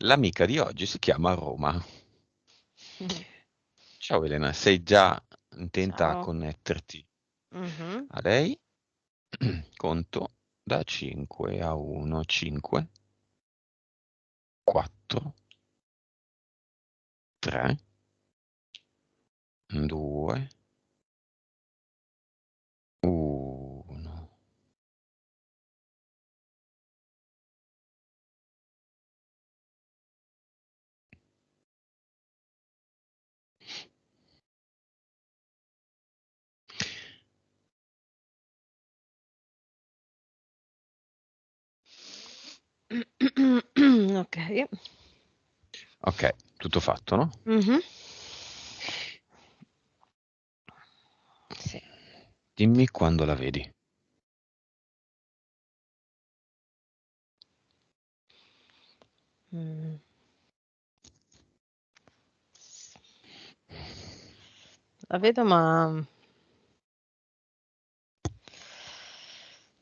L'amica di oggi si chiama Roma. Ciao Elena, sei già intenta a Ciao. connetterti Mhm. a lei? Conto da 5 a 1, 5, 4, 3, 2, 1. Ok. Ok, tutto fatto, no? Mhm. Sì. Dimmi quando la vedi. Mm. La vedo, ma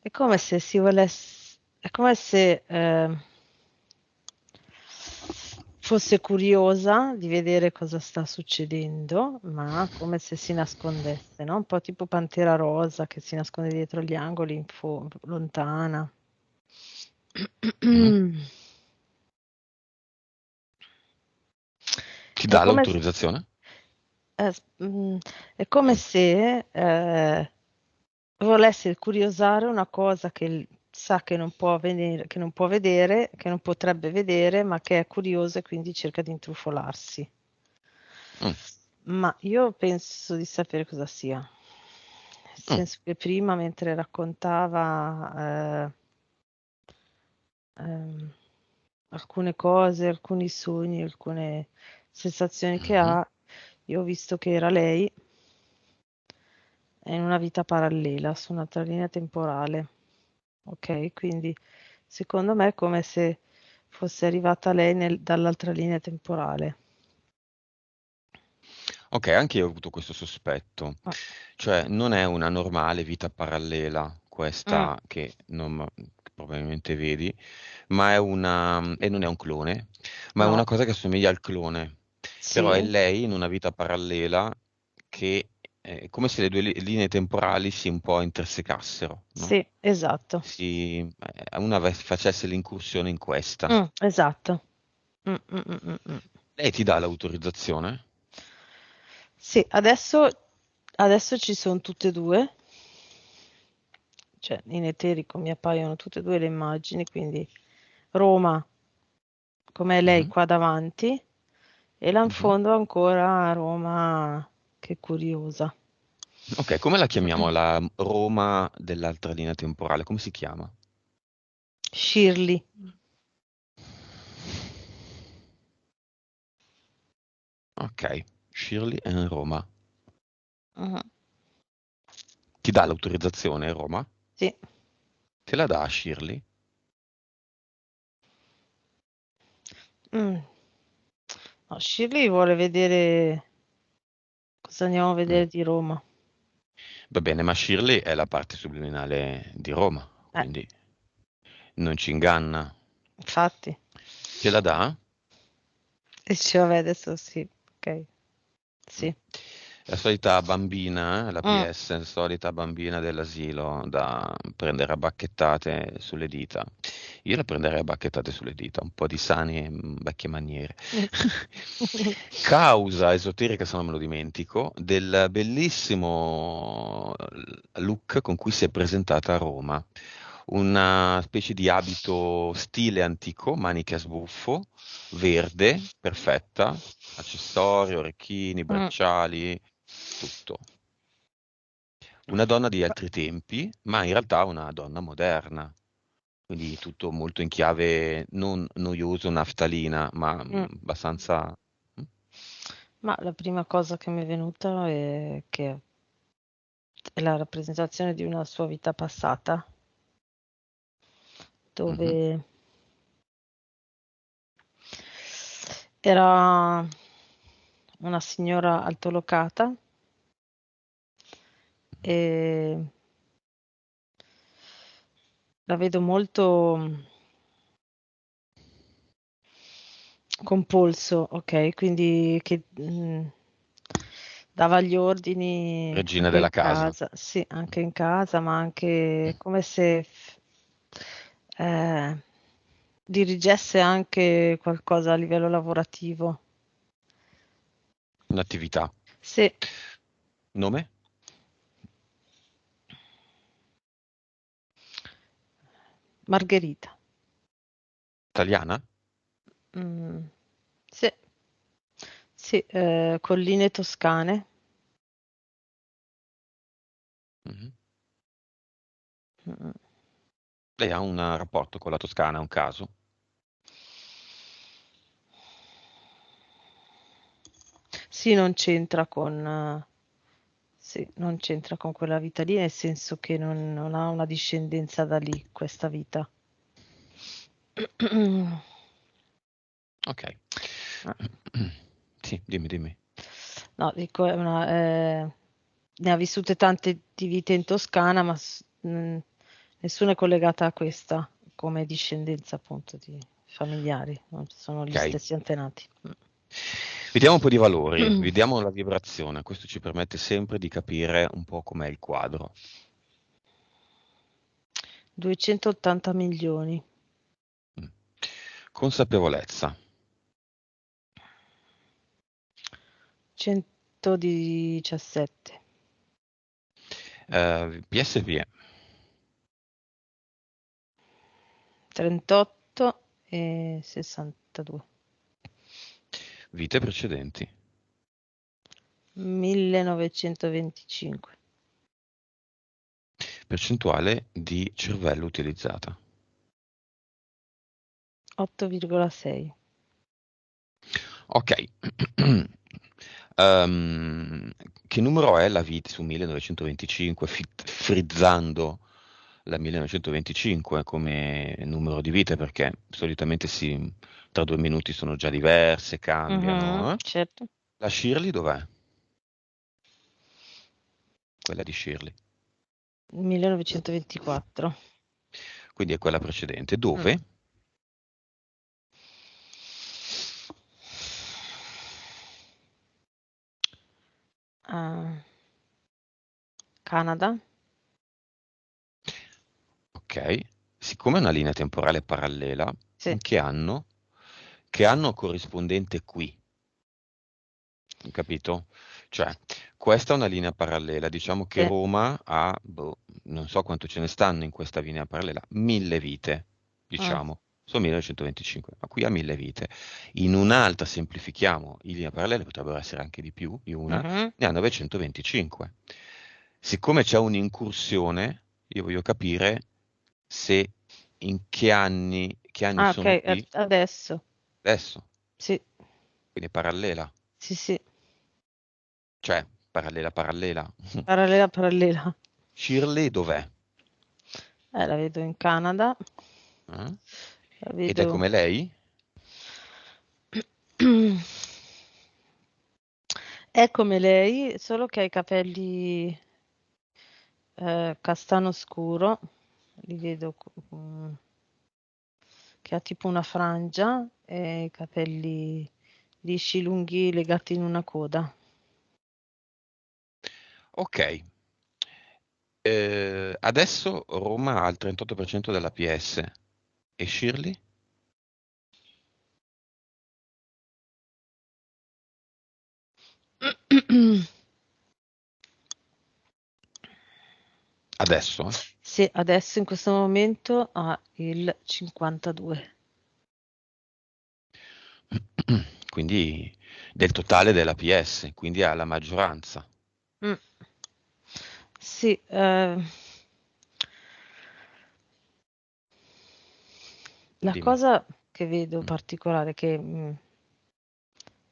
è come se si volesse, è come se fosse curiosa di vedere cosa sta succedendo, ma come se si nascondesse, no? Un po' tipo Pantera Rosa che si nasconde dietro gli angoli, lontana. Mm? Ti È dà come, l'autorizzazione? eh, s- è come se volesse curiosare una cosa che sa che non può venire, che non può vedere, che non potrebbe vedere, ma che è curiosa e quindi cerca di intrufolarsi. Mm, Ma io penso di sapere cosa sia. Nel mm, senso che prima, mentre raccontava ehm, alcune cose, alcuni sogni, alcune sensazioni che mhm. ha, io ho visto che era lei in una vita parallela, su un'altra linea temporale. Ok, quindi secondo me è come se fosse arrivata lei dall'altra linea temporale. Ok, anche io ho avuto questo sospetto, Ah, cioè non è una normale vita parallela mm, questa che probabilmente vedi, ma è e non è un clone, ma è una no, cosa che assomiglia al clone, però è sì, lei in una vita parallela che è come se le due linee temporali si un po' intersecassero, no? sì, esatto. Facesse l'incursione in questa. Esatto. Mm. Lei ti dà l'autorizzazione? Sì, adesso ci sono tutte e due, cioè in eterico mi appaiono tutte e due le immagini, quindi Roma come lei Mhm, qua davanti e là in mhm. fondo ancora Roma che curiosa. Ok, come la chiamiamo la Roma dell'altra linea temporale? Come si chiama? Shirley. Ok, Shirley and Roma. Mhm. Ti dà l'autorizzazione Roma? Sì. Te la dà Shirley? Mm. No, Shirley vuole vedere cosa andiamo a Mm. vedere di Roma. Va bene, ma Shirley è la parte subliminale di Roma, Eh, quindi non ci inganna. infatti. Te la dà? E dice, vabbè, adesso sì, ok, Mm. sì. La solita bambina, la Mm. PS, la solita bambina dell'asilo da prendere a bacchettate sulle dita. Io la prenderei a bacchettate sulle dita, un po' di sane vecchie maniere. Causa esoterica, se non me lo dimentico, del bellissimo look con cui si è presentata a Roma. Una specie di abito stile antico, maniche a sbuffo, verde, perfetta, accessori, orecchini, Mm. bracciali, tutto. Una donna di altri tempi, ma in realtà una donna moderna. Quindi tutto molto in chiave non noioso, naftalina, ma Mm. abbastanza. mm, Ma la prima cosa che mi è venuta è che è la rappresentazione di una sua vita passata, mhm, dove era una signora altolocata e la vedo molto, Con polso, ok, quindi che dava gli ordini regina anche della in casa. casa, sì, anche in casa, ma anche come se eh, dirigesse anche qualcosa a livello lavorativo. Un'attività. Sì, Nome? Margherita. Italiana? Mm, sì, sì, colline toscane. Mhm. Mm. Lei ha un rapporto con la Toscana, un caso? Sì, non c'entra con, sì, non c'entra con quella vita lì, nel senso che non ha una discendenza da lì, questa vita. Ok. Sì, dimmi, dimmi. No, dico, ne ha vissute tante di vite in Toscana, ma nessuna è collegata a questa come discendenza appunto di familiari, non sono gli Ok. stessi antenati. Vediamo un po' di valori, vediamo la vibrazione. Questo ci permette sempre di capire un po' com'è il quadro. 280 milioni, Mm. Consapevolezza. 117, PSP. 38 e 62, Vite precedenti. 1925, Percentuale di cervello utilizzata. 8,6. Ok. Ehm, che numero è la vita su 1925, frizzando la 1925 come numero di vite, perché solitamente tra 2 minuti sono già diverse, Mhm, cambiano. certo. La Shirley dov'è? Quella di Shirley. 1924. Quindi è quella precedente. Mm. Dove? Ah, Canada? Ok. Siccome è una linea temporale parallela, Sì. in che anno? Che anno corrispondente qui? Capito? Cioè, questa è una linea parallela. Diciamo che Sì. Roma ha, boh, non so quanto ce ne stanno in questa linea parallela, 1000 vite, Ah, diciamo. Sono 1925, ma qui ha 1000 vite. In un'altra, semplifichiamo, in linea parallela potrebbero essere anche di più, di una, mhm. ne ha 925. Siccome c'è un'incursione, io voglio capire se in che anni Ah, ok, sono qui adesso. adesso, Sì, quindi è parallela, sì, sì. cioè parallela parallela. Parallela, parallela. Shirley dov'è? La vedo in Canada. Eh? La Ed è vedo. come lei? È come lei, solo che ha i capelli castano scuro. Li vedo che ha tipo una frangia e i capelli lisci, lunghi, legati in una coda. Ok. Adesso Roma ha il 38% della PS. E Shirley? Adesso, eh? Sì, adesso in questo momento ha il 52. Quindi del totale della PS, quindi ha la maggioranza. Mm. Sì, la Dimmi. cosa che vedo Mm. particolare, che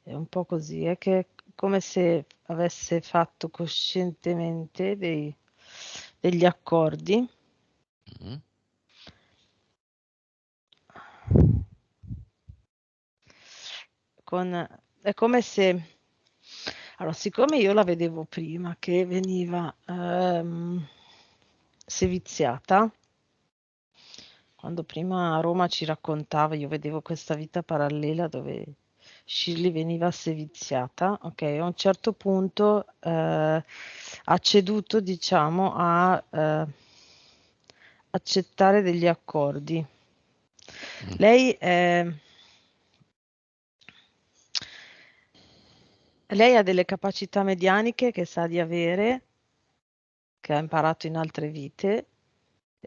è un po' così, è che è come se avesse fatto coscientemente degli accordi Mm. con, è come se, allora, siccome io la vedevo prima che veniva seviziata, quando prima Roma ci raccontava, io vedevo questa vita parallela dove Shirley veniva seviziata, ok? A un certo punto ha ceduto, diciamo, a accettare degli accordi. Mm. Lei, lei ha delle capacità medianiche che sa di avere, che ha imparato in altre vite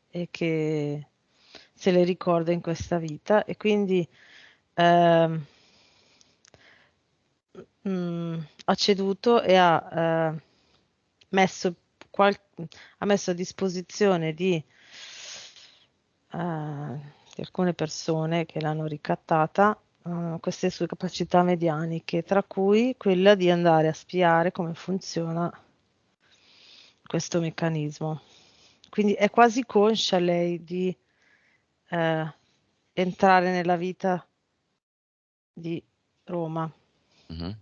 e che se le ricorda in questa vita e quindi ehm, ha ceduto e messo, qual- ha messo a disposizione di alcune persone che l'hanno ricattata queste sue capacità medianiche, tra cui quella di andare a spiare come funziona questo meccanismo. Quindi è quasi conscia lei di eh, entrare nella vita di Roma. Mhm.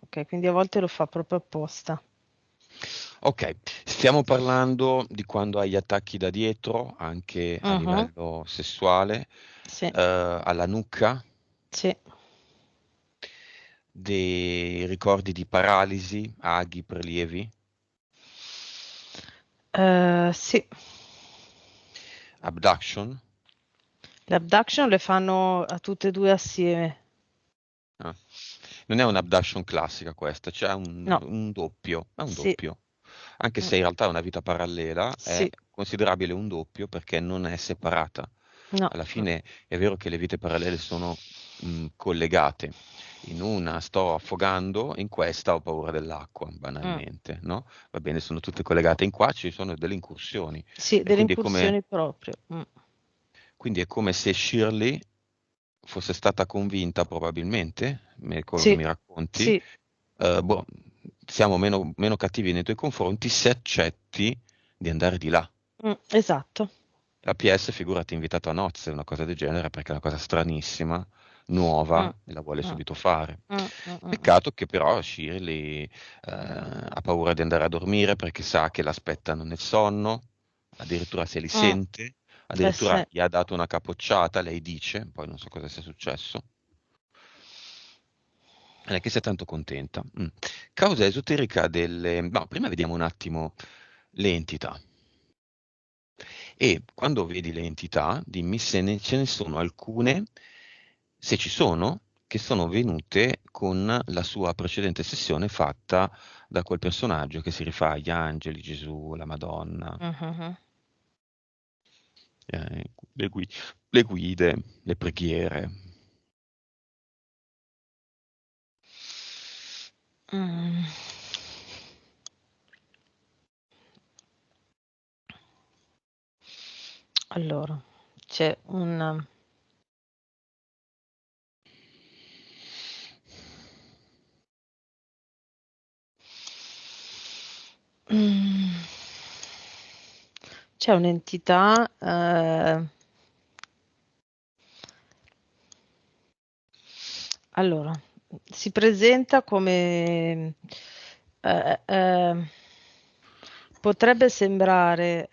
Ok, quindi a volte lo fa proprio apposta. Ok, stiamo parlando di quando hai gli attacchi da dietro, anche a Mhm, livello sessuale, sì, alla nuca, sì. dei ricordi di paralisi, aghi, prelievi, Sì, abduction. le abduction le fanno a tutte e due assieme. Ah. Non è un'abduction classica questa, c'è No, un doppio, è un sì, doppio. Anche mm, se in realtà è una vita parallela, è sì, considerabile un doppio perché non è separata. no, Alla fine è vero che le vite parallele sono collegate. In una sto affogando, in questa ho paura dell'acqua, mm. banalmente, no? Va bene, sono tutte collegate. In qua ci sono delle incursioni. Sì, E delle quindi è come, incursioni proprio. quindi è come se Shirley fosse stata convinta, probabilmente, quello che Sì, mi racconti, sì, boh, siamo meno cattivi nei tuoi confronti se accetti di andare di là. esatto. La PS, figurati, invitato a nozze, una cosa del genere, perché è una cosa stranissima, Mm, nuova, e la vuole mm, subito fare. mm. Peccato che però Shirley ha paura di andare a dormire perché sa che l'aspettano nel sonno, addirittura se li Mm. sente, Eh addirittura sì. gli ha dato una capocciata, lei dice, poi non so cosa sia successo. Non è che sia tanto contenta. Causa esoterica delle... No, prima vediamo un attimo le entità. E quando vedi le entità, dimmi se ce ne sono alcune, se ci sono, che sono venute con la sua precedente sessione fatta da quel personaggio che si rifà agli angeli, Gesù, la Madonna, Mhm. eh, le, le guide, le preghiere. Mm. Allora, c'è un... Mm. C'è un'entità, allora, si presenta come, eh, eh, potrebbe sembrare,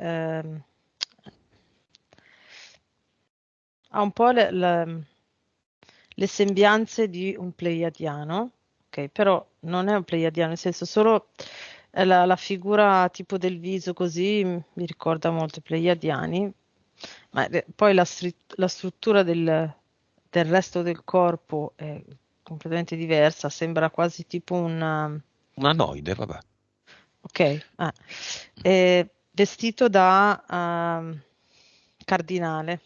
ha un po' le sembianze di un pleiadiano, ok, però non è un pleiadiano, nel senso solo la figura tipo del viso così mi ricorda molto i pleiadiani, ma poi la struttura del resto del corpo è completamente diversa, sembra quasi tipo un... Un anoide, vabbè. ok, è vestito da cardinale.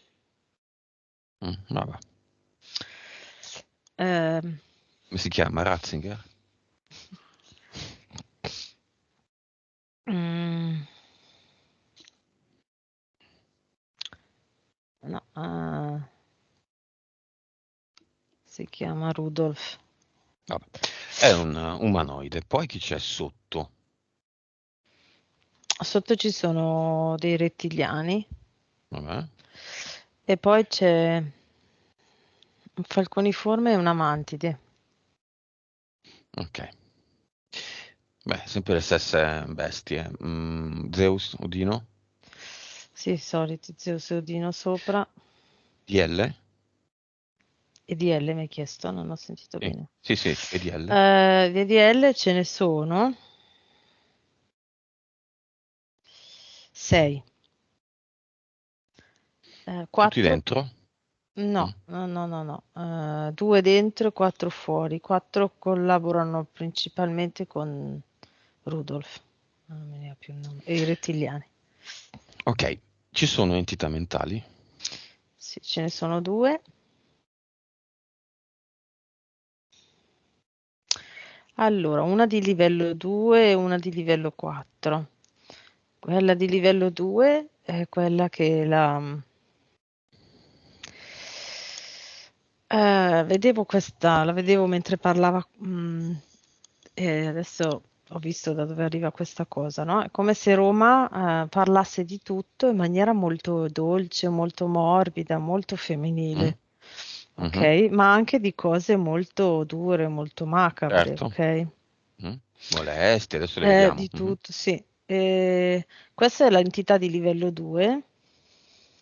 Vabbè. Ehm, Come si chiama? Ratzinger? mm, no, si chiama Rudolf. Vabbè. È un umanoide. Poi chi c'è sotto? Sotto ci sono dei rettiliani Vabbè. e poi c'è un falconiforme e una mantide. Ok. Beh, sempre le stesse bestie. Zeus, Odino? Sì, soliti Zeus e Odino sopra. DL? E di L mi hai chiesto, non ho sentito Sì, bene. sì, sì, EDL. Di EDL ce ne sono 6. Tutti 4. dentro? Mm, No, no, no, no, no. 2 dentro e 4 fuori. 4 collaborano principalmente con Rudolf. Non me ne ha più il nome. E i rettiliani. Ok, ci sono entità mentali? Sì, ce ne sono 2. Allora, una di livello 2 e una di livello 4. Quella di livello 2 è quella che vedevo questa, la vedevo mentre parlava, e adesso ho visto da dove arriva questa cosa, no? È come se Roma, parlasse di tutto in maniera molto dolce, molto morbida, molto Mm, femminile, mhm, ok? Ma anche di cose molto dure, molto macabre, certo. ok? Mm, moleste, adesso le vediamo. Di Mhm. tutto, sì. Questa è l'entità di livello 2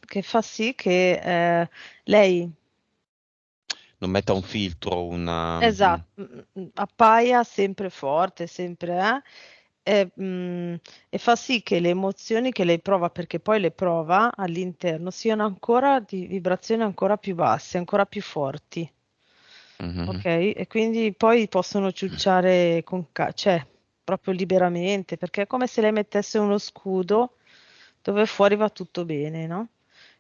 che fa sì che lei, Non metta un filtro, esatto, appaia sempre forte, sempre, e fa sì che le emozioni che lei prova, perché poi le prova all'interno, siano ancora di vibrazioni ancora più basse, ancora più forti. Ok? mhm, E quindi poi possono ciucciare cioè proprio liberamente, perché è come se lei mettesse uno scudo dove fuori va tutto bene, no?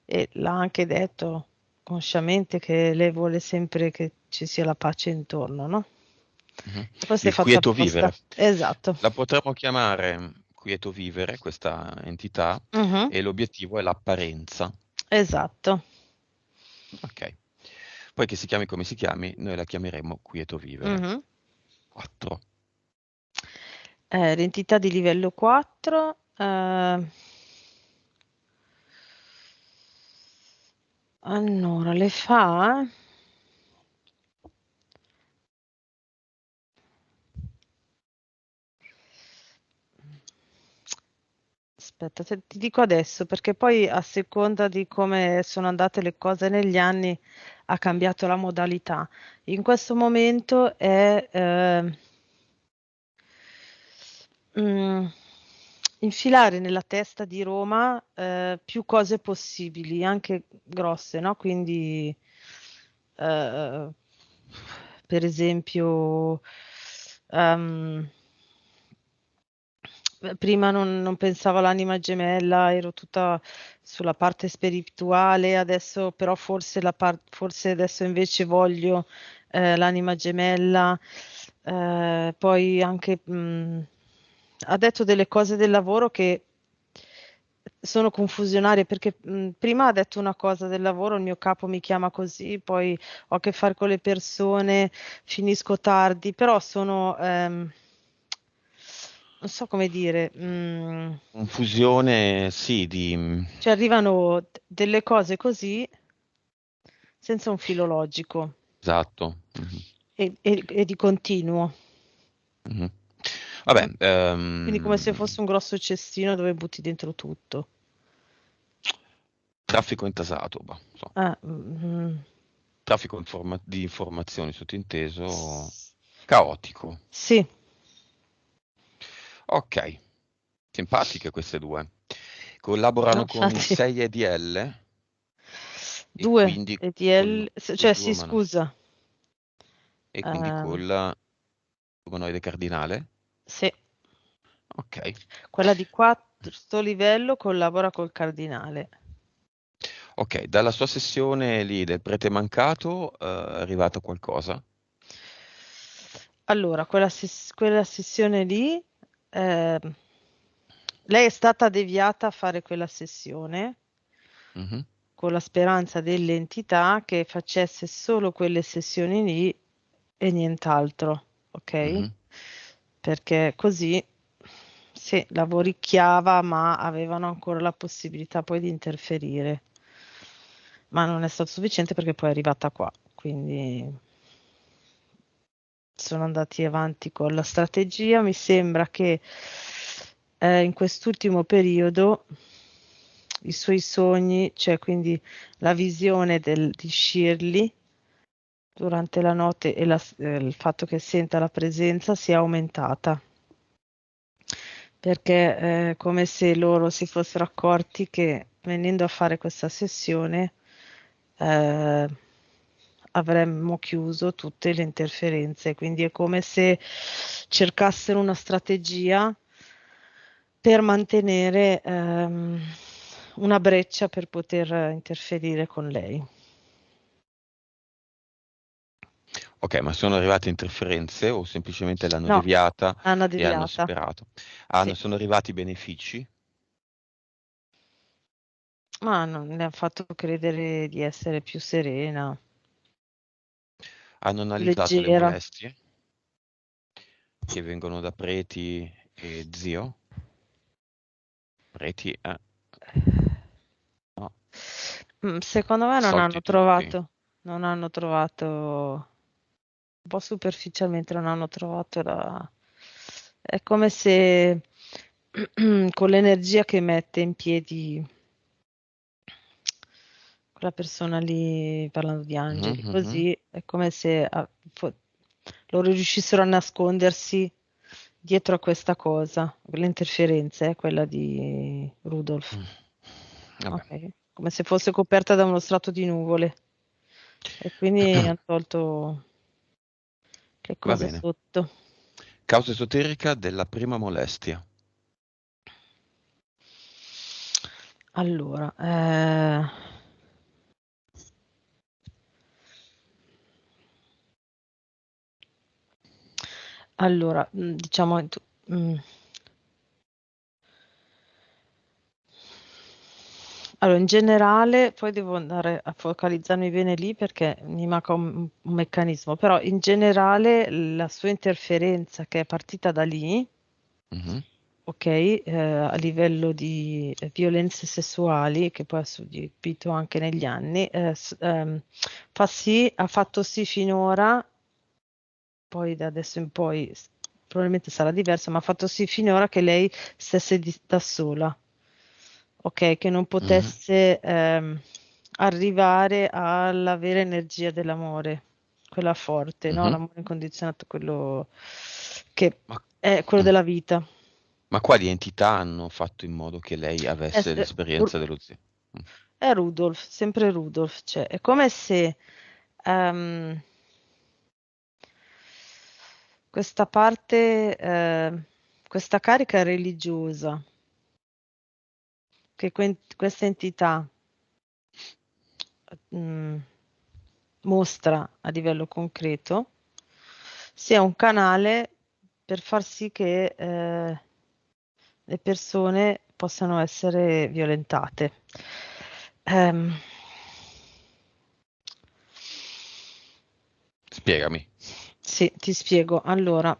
E l'ha anche detto consciamente che lei vuole sempre che ci sia la pace intorno, no? mhm. E questo è Il fatto quieto apposta. vivere. Esatto. La potremmo chiamare quieto vivere, questa entità, Mhm. e l'obiettivo è l'apparenza. Esatto. Ok. Poi che si chiami come si chiami, noi la chiameremo quieto vivere. Mhm. 4. L'entità di livello 4. Allora, le fa. Aspetta, ti dico adesso, perché poi a seconda di come sono andate le cose negli anni ha cambiato la modalità. In questo momento è mm, infilare nella testa di Roma più cose possibili, anche grosse, no? Quindi, eh, per esempio, ehm, prima non pensavo all'anima gemella, ero tutta sulla parte spirituale, adesso però forse adesso invece voglio l'anima gemella. Poi anche ha detto delle cose del lavoro che sono confusionarie perché prima ha detto una cosa del lavoro, il mio capo mi chiama così, poi ho a che fare con le persone, finisco tardi, però sono, non so come dire, Confusione, sì, di... ci arrivano delle cose così senza un filo logico Esatto. Mhm, e di continuo, mhm. no? Vabbè, Quindi come se fosse un grosso cestino dove butti dentro tutto. traffico intasato, boh, insomma. Mm, Traffico di informazioni sottinteso caotico. sì, Ok, simpatiche queste due. no, Collaborano con il infatti 6 EDL e 2 quindi col ETL, cioè sì, umano scusa, e quindi ehm, col umanoide cardinale. sì, Ok, quella di quarto livello collabora col cardinale. ok, dalla sua sessione lì del prete mancato è arrivato qualcosa? Allora, quella sessione lì, ehm, lei è stata deviata a fare quella sessione Mhm, con la speranza dell'entità che facesse solo quelle sessioni lì e nient'altro, ok? mhm. Perché così sì, lavoricchiava, ma avevano ancora la possibilità poi di interferire. Ma non è stato sufficiente perché poi è arrivata qua, quindi sono andati avanti con la strategia. Mi sembra che in quest'ultimo periodo i suoi sogni, cioè quindi la visione di Shirley durante la notte e il fatto che senta la presenza sia aumentata, perché è come se loro si fossero accorti che venendo a fare questa sessione eh, avremmo chiuso tutte le interferenze, quindi è come se cercassero una strategia per mantenere una breccia per poter interferire con lei. Ok, ma sono arrivate interferenze o semplicemente l'hanno No, deviata l'hanno e hanno deviata. superato? Sì, Sono arrivati benefici? ma non le ha fatto credere di essere più serena, Hanno più analizzato le leggera. molestie che vengono da preti e zio? Preti, no, Secondo me solti tutti. non hanno trovato, un po' superficialmente non hanno trovato la... È come se con l'energia che mette in piedi quella persona lì, parlando di Mhm, angeli, mhm. così, è come se loro riuscissero a nascondersi dietro a questa cosa. L'interferenza è quella di Rudolph. Mm. Vabbè, Ok, come se fosse coperta da uno strato di nuvole e quindi hanno tolto le va cose bene. sotto. Causa esoterica della prima molestia. Allora, diciamo, mm, allora, in generale, poi devo andare a focalizzarmi bene lì perché mi manca un meccanismo, però in generale la sua interferenza che è partita da lì, Mhm, ok, a livello di violenze sessuali, che poi ha subito anche negli anni, ha fatto sì finora, poi da adesso in poi probabilmente sarà diverso, ma ha fatto sì finora che lei stesse da sola, ok, che non mhm, potesse arrivare alla vera energia dell'amore, quella forte, no? mhm. L'amore incondizionato, quello che Ma, è quello mm. della vita. Ma quali entità hanno fatto in modo che lei È, avesse è- l'esperienza dello zio? Mm. è Rudolph, sempre Rudolph, cioè è come se ehm, questa parte, questa carica religiosa che questa entità mh, mostra a livello concreto sia un canale per far sì che le persone possano essere violentate. Ehm, Spiegami. sì, ti spiego. Allora,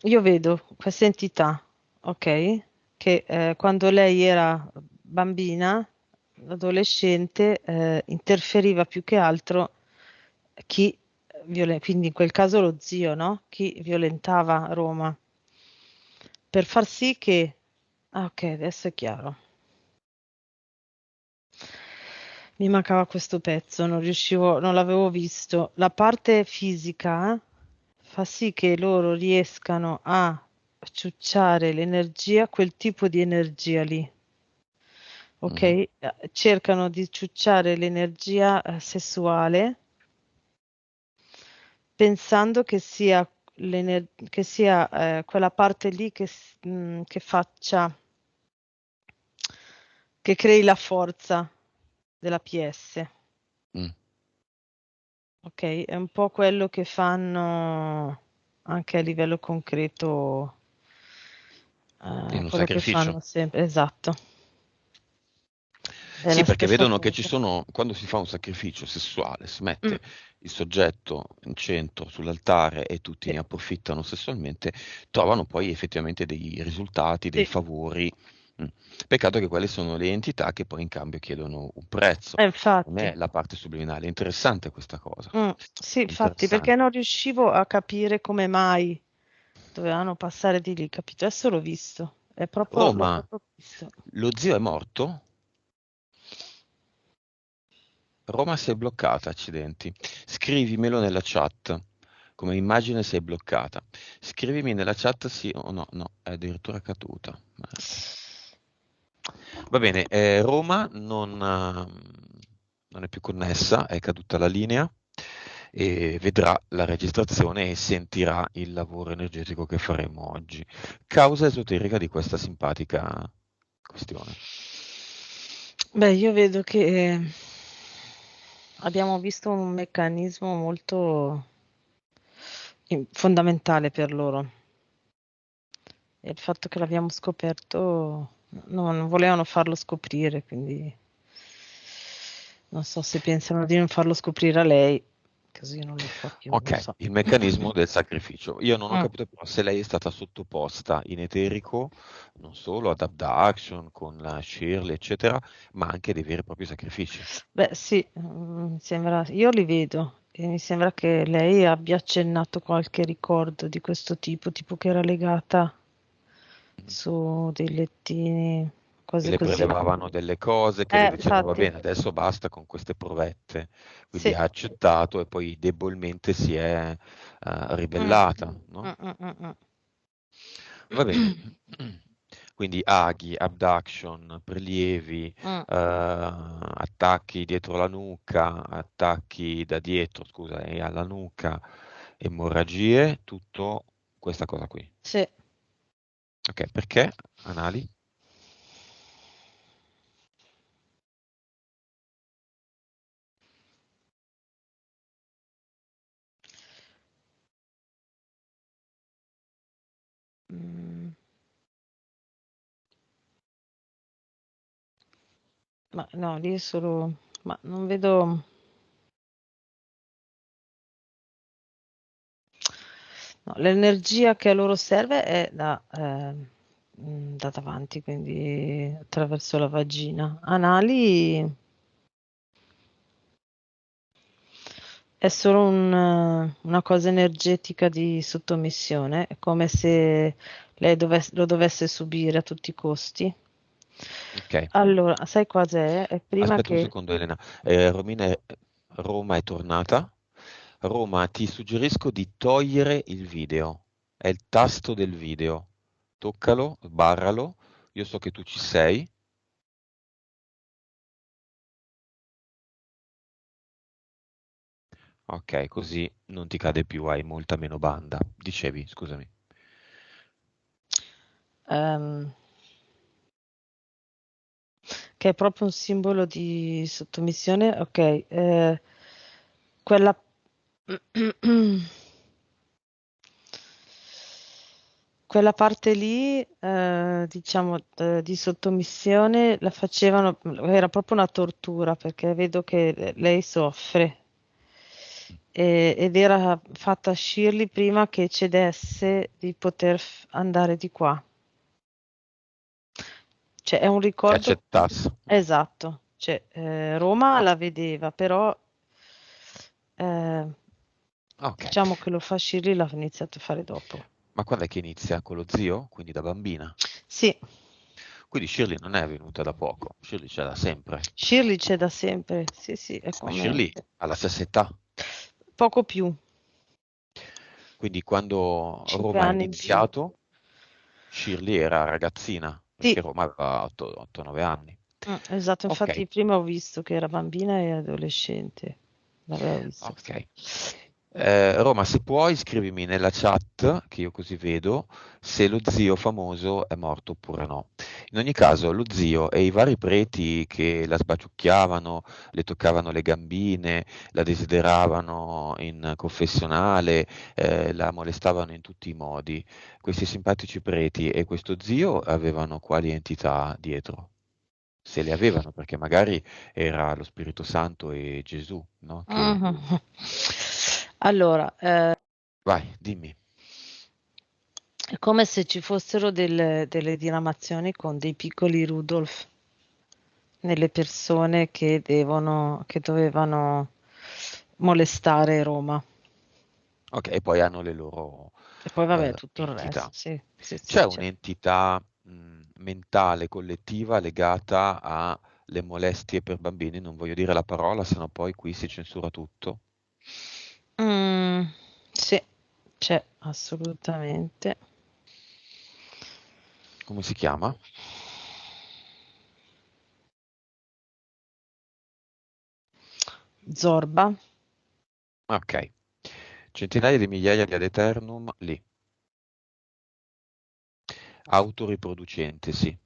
io vedo questa entità, ok? Che quando lei era bambina, adolescente, interferiva più che altro chi, quindi in quel caso lo zio, no? Chi violentava Roma, per far sì che... Ah, ok, adesso è chiaro. Mi mancava questo pezzo, non riuscivo, non l'avevo visto. La parte fisica fa sì che loro riescano a ciucciare l'energia, quel tipo di energia lì, ok? Mhm, Cercano di ciucciare l'energia sessuale pensando che sia, che sia quella parte lì che faccia, che crei la forza della PS. mm. Ok, è un po' quello che fanno anche a livello concreto, In un quello che sacrificio. fanno sempre, esatto, è Sì, la perché stessa vedono che ci cosa. sono, quando si fa un sacrificio sessuale, si Mm, mette il soggetto in centro sull'altare e tutti sì, ne approfittano sessualmente, trovano poi effettivamente dei risultati, dei sì. favori. Mm. Peccato che quelle sono le entità che poi in cambio chiedono un prezzo. Non Infatti, è la parte subliminale. È interessante questa cosa. sì, infatti, perché Interessante. non riuscivo a capire come mai. dovevano passare di lì, capito? Adesso l'ho visto, l'ho Roma, proprio visto. lo zio è morto? Roma si è bloccata, accidenti. Scrivimelo nella chat. Come immagine si è bloccata. Scrivimi nella chat sì o no. No, è addirittura caduta. Merda. Va bene, Roma non è più connessa, è caduta la linea e vedrà la registrazione e sentirà il lavoro energetico che faremo oggi. Causa esoterica di questa simpatica questione. Beh, io vedo che abbiamo visto un meccanismo molto fondamentale per loro. E il fatto che l'abbiamo scoperto, non volevano farlo scoprire, quindi non so se pensano di non farlo scoprire a lei, così non lo fa più, non Ok, so. il meccanismo del sacrificio. Io non ho Mm. capito però se lei è stata sottoposta in eterico non solo ad abduction con la Shirley, eccetera, ma anche dei veri e propri sacrifici. Beh, sì, mi sembra, io li vedo e mi sembra che lei abbia accennato qualche ricordo di questo tipo che era legata Mhm. su dei lettini, E cose le così. prelevavano delle cose che le dicevano va Infatti, bene, adesso basta con queste provette. Quindi sì. ha accettato e poi debolmente si è Mm, ribellata, no? mm, mm. Va bene. Quindi aghi, abduction, prelievi, Mm. attacchi dietro la nuca, attacchi da dietro, scusa, e alla nuca, emorragie, tutto questa cosa qui. Sì. Ok, perché? Anali? Mm, ma no, lì è solo, ma non vedo, no, l'energia che a loro serve è da davanti, quindi attraverso la vagina. Anali è solo una cosa energetica di sottomissione, è come se lei lo dovesse subire a tutti i costi. Ok, Allora, sai cos'è? È prima aspetta un che... secondo Elena. Roma è tornata. Roma, ti suggerisco di togliere il video. È il tasto del video. Toccalo, sbarralo. Io so che tu ci sei. Ok, così non ti cade più, hai molta meno banda. Dicevi, scusami. ehm, che è proprio un simbolo di sottomissione, ok, quella quella parte lì, diciamo, di sottomissione la facevano, era proprio una tortura perché vedo che lei soffre ed era fatta a Shirley prima che cedesse di poter andare di qua. Cioè, è un Che ricordo accettasse. esatto. Cioè, Roma Ah, la vedeva, però eh, ok. diciamo che lo fa Shirley l'ha iniziato a fare dopo. Ma quando è che inizia? Con lo zio? Quindi da bambina? Sì, Quindi Shirley non è venuta da poco. Shirley c'è da sempre. Shirley c'è da sempre. Sì, sì, è Ma come Shirley ha la stessa età. poco più, Quindi quando 5 Roma ha anni in più. iniziato, Shirley era ragazzina, Sì, perché Roma aveva 8-9 anni. esatto, Ok, infatti prima ho visto che era bambina e adolescente. L'avevo visto. ok. Roma, se puoi, scrivimi nella chat, che io così vedo, se lo zio famoso è morto oppure no. In ogni caso, lo zio e i vari preti che la sbaciucchiavano, le toccavano le gambine, la desideravano in confessionale, la molestavano in tutti i modi. Questi simpatici preti e questo zio avevano quali entità dietro? Se le avevano, perché magari era lo Spirito Santo e Gesù, no? Che... Mhm. Allora, Vai, dimmi. è come se ci fossero delle diramazioni con dei piccoli Rudolph nelle persone che dovevano molestare Roma. Ok, e poi hanno le loro E poi vabbè, tutto il resto, entità. sì, sì, sì, C'è c'è. un'entità mentale collettiva legata alle molestie per bambini, non voglio dire la parola, sennò poi qui si censura tutto. Mm, sì, c'è assolutamente. Come si chiama? Zorba. Ok. Centinaia di migliaia di ad eternum lì. Autoriproducente, sì.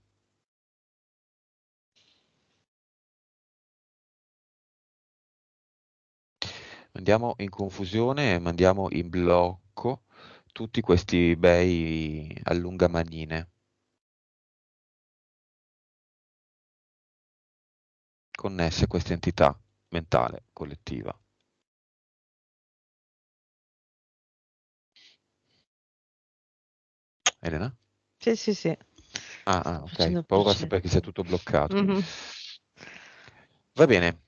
Mandiamo in confusione e mandiamo in blocco tutti questi bei allungamanine connesse a questa entità mentale collettiva. Elena? Sì, sì, sì. Sto Ok. facendo Paura procedere. perché sia tutto bloccato. Mhm. Va bene.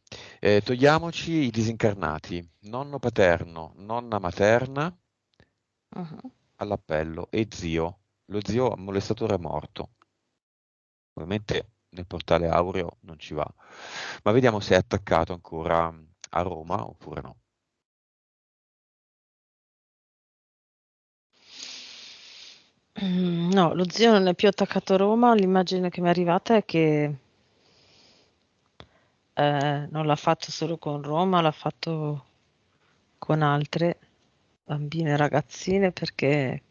Togliamoci i disincarnati. Nonno paterno, nonna materna Mhm. all'appello e zio. Lo zio molestatore è morto. Ovviamente nel portale aureo non ci va. Ma vediamo se è attaccato ancora a Roma oppure no. No, lo zio non è più attaccato a Roma. L'immagine che mi è arrivata è che non l'ha fatto solo con Roma, l'ha fatto con altre bambine e ragazzine perché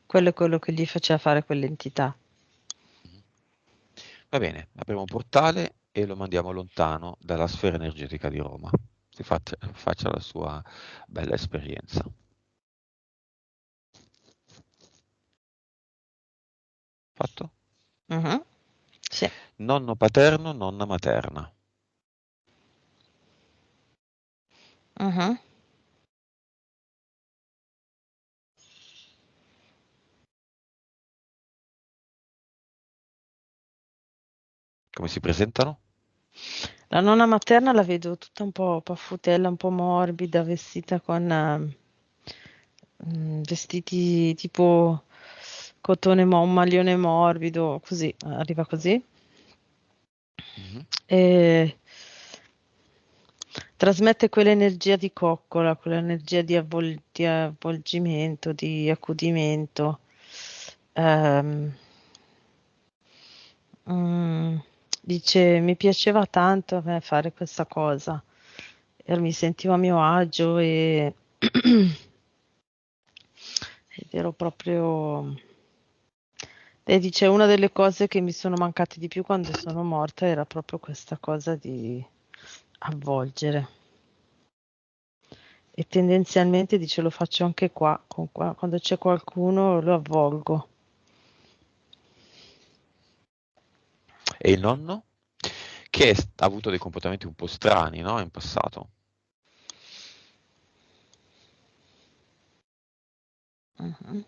quello è quello che gli faceva fare quell'entità. Mhm. Va bene, apriamo un portale e lo mandiamo lontano dalla sfera energetica di Roma. Faccia la sua bella esperienza. Fatto? Mhm. Sì. Nonno paterno, nonna materna. Mhm. Come si presentano? La nonna materna la vedo tutta un po' paffutella, un po' morbida, vestita con vestiti tipo cotone, un maglione morbido, così, arriva così. Mhm. E trasmette quell'energia di coccola, quell'energia di avvolgimento, di accudimento. Ehm, mm, dice, mi piaceva tanto a me fare questa cosa, e mi sentivo a mio agio e ed ero proprio... E dice, una delle cose che mi sono mancate di più quando sono morta era proprio questa cosa di avvolgere. E tendenzialmente dice lo faccio anche qua, quando c'è qualcuno lo avvolgo. E il nonno? Che ha avuto dei comportamenti un po' strani, no? In passato. Mhm.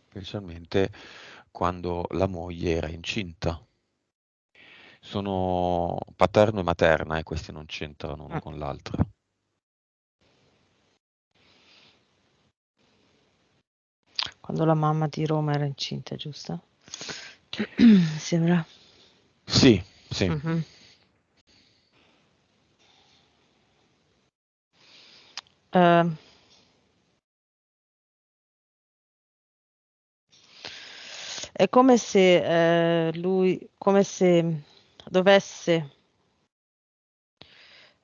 Specialmente quando la moglie era incinta. Sono paterno e materna e questi non c'entrano uno Mm. con l'altro. Quando la mamma di Roma era incinta, giusto? Mi sembra. Sì, sì. Mhm. Eh, è come se lui, come se dovesse,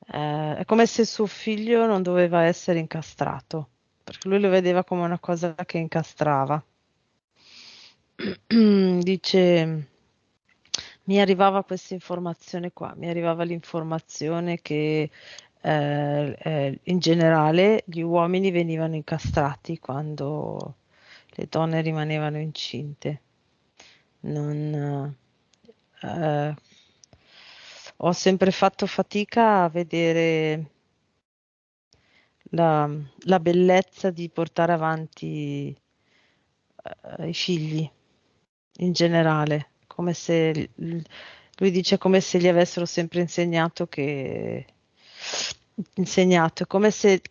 è come se suo figlio non doveva essere incastrato, perché lui lo vedeva come una cosa che incastrava. Dice, mi arrivava questa informazione qua, mi arrivava l'informazione che in generale gli uomini venivano incastrati quando le donne rimanevano incinte. Non, eh, ho sempre fatto fatica a vedere la bellezza di portare avanti i figli in generale, lui dice come se gli avessero sempre insegnato che insegnato. È come se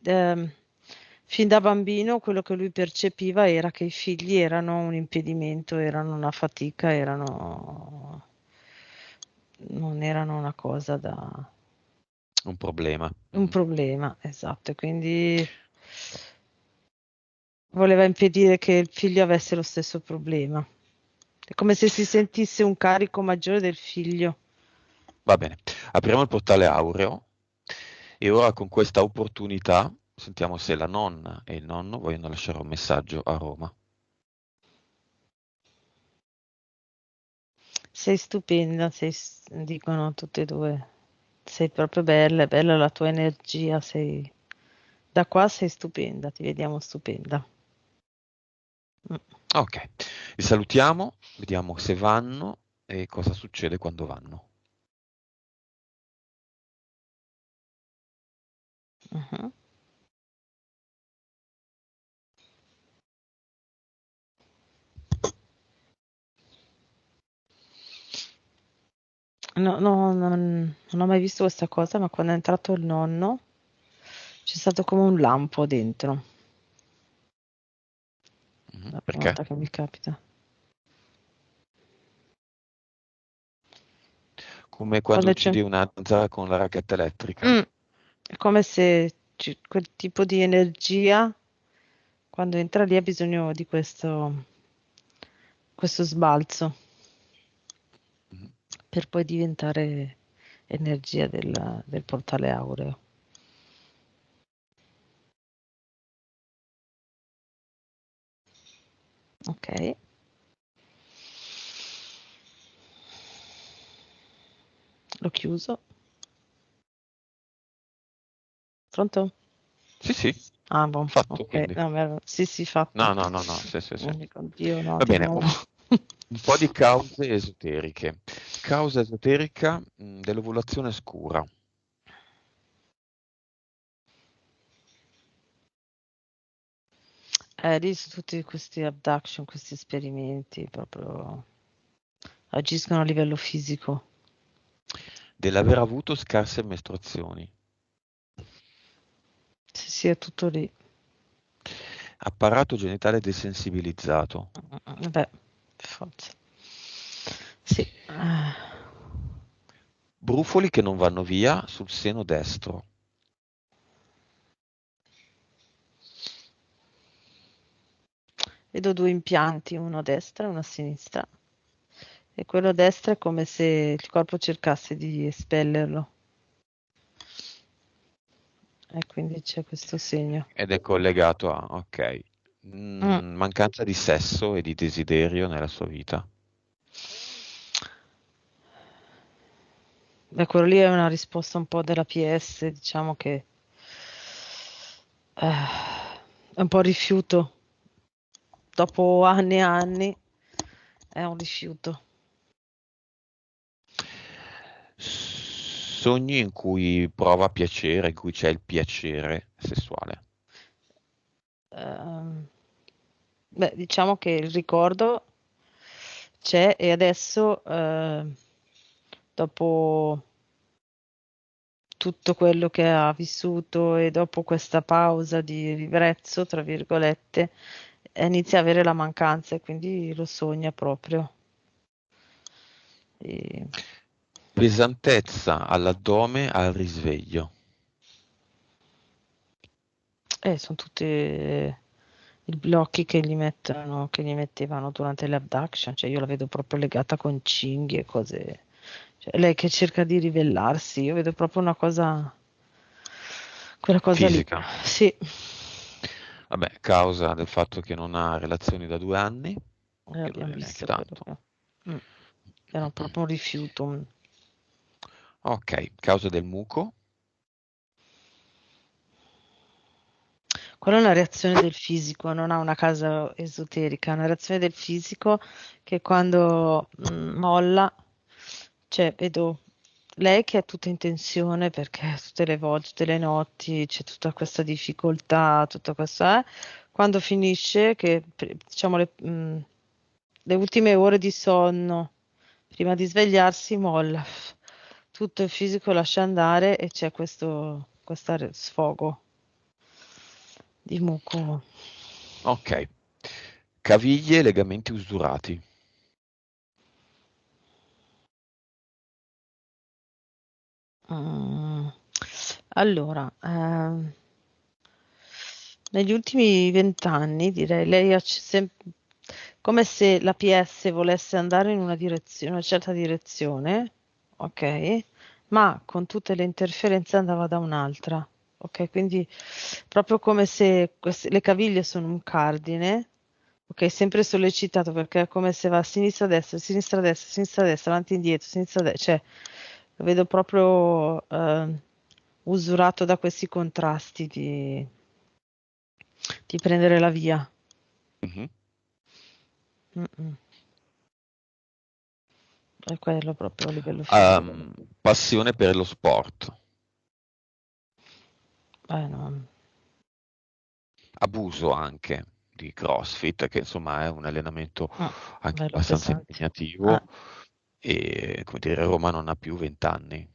fin da bambino quello che lui percepiva era che i figli erano un impedimento, erano una fatica, non erano una cosa da Un problema. un problema, esatto. E quindi voleva impedire che il figlio avesse lo stesso problema. È come se si sentisse un carico maggiore del figlio. Va bene, apriamo il portale aureo e ora con questa opportunità sentiamo se la nonna e il nonno vogliono lasciare un messaggio a Roma. Sei stupenda, dicono tutte e due. Sei proprio bella, è bella la tua energia, da qua sei stupenda, ti vediamo stupenda. Mm. Ok, li salutiamo, vediamo se vanno e cosa succede quando vanno. Mhm. No, no, non ho mai visto questa cosa, ma quando è entrato il nonno c'è stato come un lampo dentro, la prima Perché? volta che mi capita. Come quando Quando c'è... uccidi una zanzara con la racchetta elettrica. Mm, è come se quel tipo di energia, quando entra lì, ha bisogno di questo sbalzo Mhm. per poi diventare energia del portale aureo. Ok, l'ho chiuso. Pronto? Sì, sì, Ah, boh, fatto ok. quindi. No, sì, sì, fatto. No, no, no, no, sì, sì, sì. Dico, Dio, no, Va di bene, nuovo. un po' di cause esoteriche. Causa esoterica dell'ovulazione scura. Lì su tutti questi abduction, questi esperimenti proprio agiscono a livello fisico. Dell'aver avuto scarse mestruazioni. Sì, sì, è tutto lì. Apparato genitale desensibilizzato. Beh, forza. Sì. Brufoli che non vanno via sul seno destro. Vedo due impianti, uno a destra e uno a sinistra. E quello a destra è come se il corpo cercasse di espellerlo. E quindi c'è questo segno. Ed è collegato a, ok, Mm. mancanza di sesso e di desiderio nella sua vita. Beh, quello lì è una risposta un po' della PS, diciamo che è un po' rifiuto. Dopo anni e anni è un rifiuto. Sogni in cui prova piacere, in cui c'è il piacere sessuale. Ehm, Beh, diciamo che il ricordo c'è e adesso, dopo tutto quello che ha vissuto e dopo questa pausa di ribrezzo, tra virgolette, inizia a avere la mancanza e quindi lo sogna proprio. E, Pesantezza all'addome al risveglio. sono tutti i blocchi che gli mettono, che gli mettevano durante le abduction, cioè io la vedo proprio legata con cinghie e cose. Cioè, lei che cerca di ribellarsi, io vedo proprio una cosa, quella cosa lì. Fisica. Sì, Vabbè, causa del fatto che non ha relazioni da 2 anni, che non abbiamo è neanche visto quello tanto. che mm, era proprio un rifiuto. Ok, causa del muco. Quella è una reazione del fisico, non ha una casa esoterica, è una reazione del fisico che quando molla, cioè vedo lei che è tutta in tensione perché tutte le volte, tutte le notti c'è tutta questa difficoltà, tutta questa, quando finisce, che diciamo le ultime ore di sonno, prima di svegliarsi, molla. tutto il fisico lascia andare e c'è questo sfogo di muco. Ok. Caviglie e legamenti usurati. Mm. Allora, negli ultimi 20 anni, direi, lei ha come se la PS volesse andare in una direzione, una certa direzione, ok? Ma con tutte le interferenze andava da un'altra, ok? Quindi proprio come se le caviglie sono un cardine, ok? Sempre sollecitato perché è come se va a sinistra, a destra, sinistra, a destra, sinistra, a destra, avanti, e indietro, sinistra, a destra, cioè lo vedo proprio usurato da questi contrasti di prendere la via. Mhm. Mm-mm. È quello proprio a livello fisico. Ehm, Passione per lo sport. No. Abuso anche di CrossFit, che insomma è un allenamento Mm, anche bello abbastanza pesante. Ah, impegnativo e, come dire, Roma non ha più 20 anni.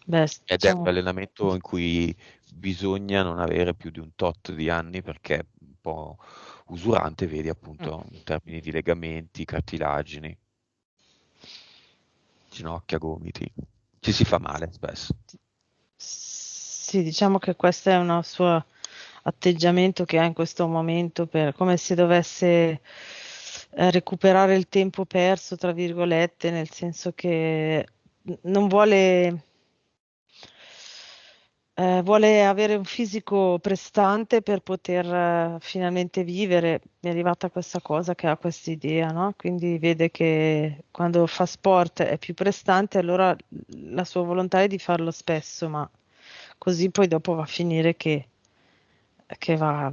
beh, Ed è un diciamo, allenamento in cui bisogna non avere più di un tot di anni perché è un po' usurante, vedi mm, appunto in termini di legamenti, cartilagini, ginocchia, gomiti. Ci si fa male spesso. sì, diciamo che questo è un suo atteggiamento che ha in questo momento per, come se dovesse recuperare il tempo perso, tra virgolette, nel senso che non vuole, vuole avere un fisico prestante per poter finalmente vivere. Mi è arrivata questa cosa che ha questa idea, no? Quindi vede che quando fa sport è più prestante, allora la sua volontà è di farlo spesso, ma così poi dopo va a finire che va,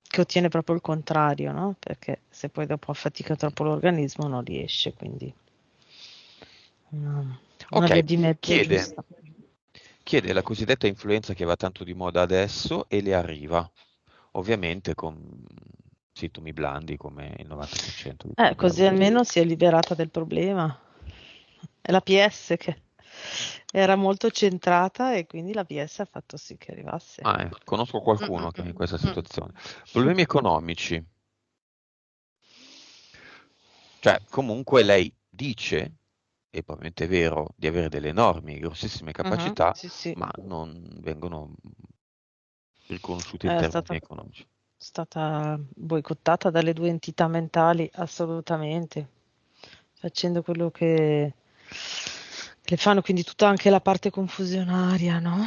che ottiene proprio il contrario, no? Perché se poi dopo affatica troppo l'organismo non riesce, quindi una Ok, via di mezzo chiede, giusta. chiede la cosiddetta influenza che va tanto di moda adesso e le arriva, ovviamente con sintomi blandi come il 90% di quelli che ha Così avuto. almeno si è liberata del problema. È la PS che era molto centrata e quindi la PS ha fatto sì che arrivasse. Ah, conosco Mm, mm, qualcuno che è in mm, questa mm. situazione. Problemi economici, cioè comunque lei dice, e probabilmente è vero, di avere delle enormi, grossissime Mhm, capacità, sì, sì. ma non vengono riconosciute in È termini stata, economici. stata boicottata dalle due entità mentali assolutamente, facendo quello che fanno, quindi tutta anche la parte confusionaria, no?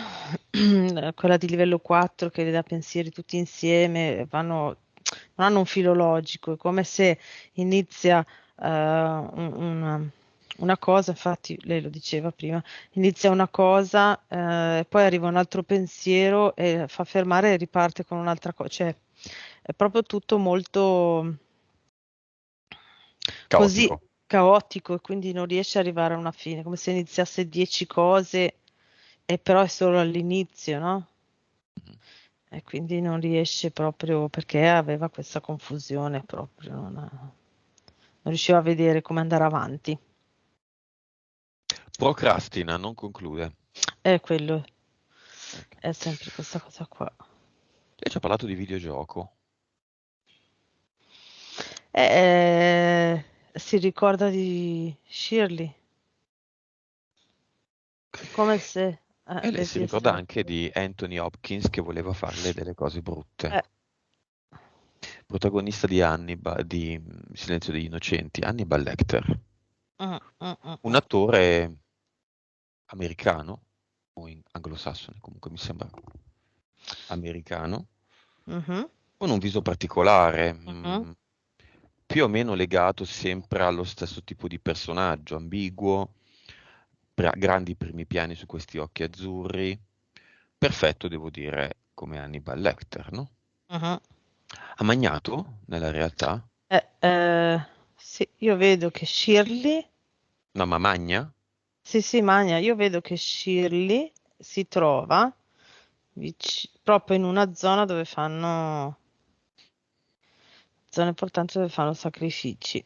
Quella di livello 4 che le dà pensieri tutti insieme, non hanno un filo logico, è come se inizia una cosa, infatti lei lo diceva prima, inizia una cosa, e poi arriva un altro pensiero e fa fermare e riparte con un'altra cosa. Cioè, è proprio tutto molto così Caotico. caotico e quindi non riesce ad arrivare a una fine, come se iniziasse 10 cose e però è solo all'inizio, no? E quindi non riesce proprio perché aveva questa confusione proprio, non riusciva a vedere come andare avanti. Procrastina, non conclude. È quello, Ok. è sempre questa cosa qua. Lei ci ha parlato di videogioco. Si ricorda di Shirley, come se E lei le si ricorda PS. anche di Anthony Hopkins che voleva farle delle cose brutte. Eh, Protagonista di Hannibal, di Silenzio degli Innocenti, Hannibal Lecter. mm, mm, mm, Un mm. attore americano, o anglosassone, comunque mi sembra americano, Mhm, con un viso particolare, mhm. più o meno legato sempre allo stesso tipo di personaggio, ambiguo, grandi primi piani su questi occhi azzurri. Perfetto, devo dire, come Hannibal Lecter, no? Mhm. Ha magnato nella realtà? Eh, eh, sì, io vedo che Shirley, No, ma magna? sì, sì, Magna, io vedo che Shirley si trova proprio in una zona dove fanno, zone importanti dove fanno sacrifici.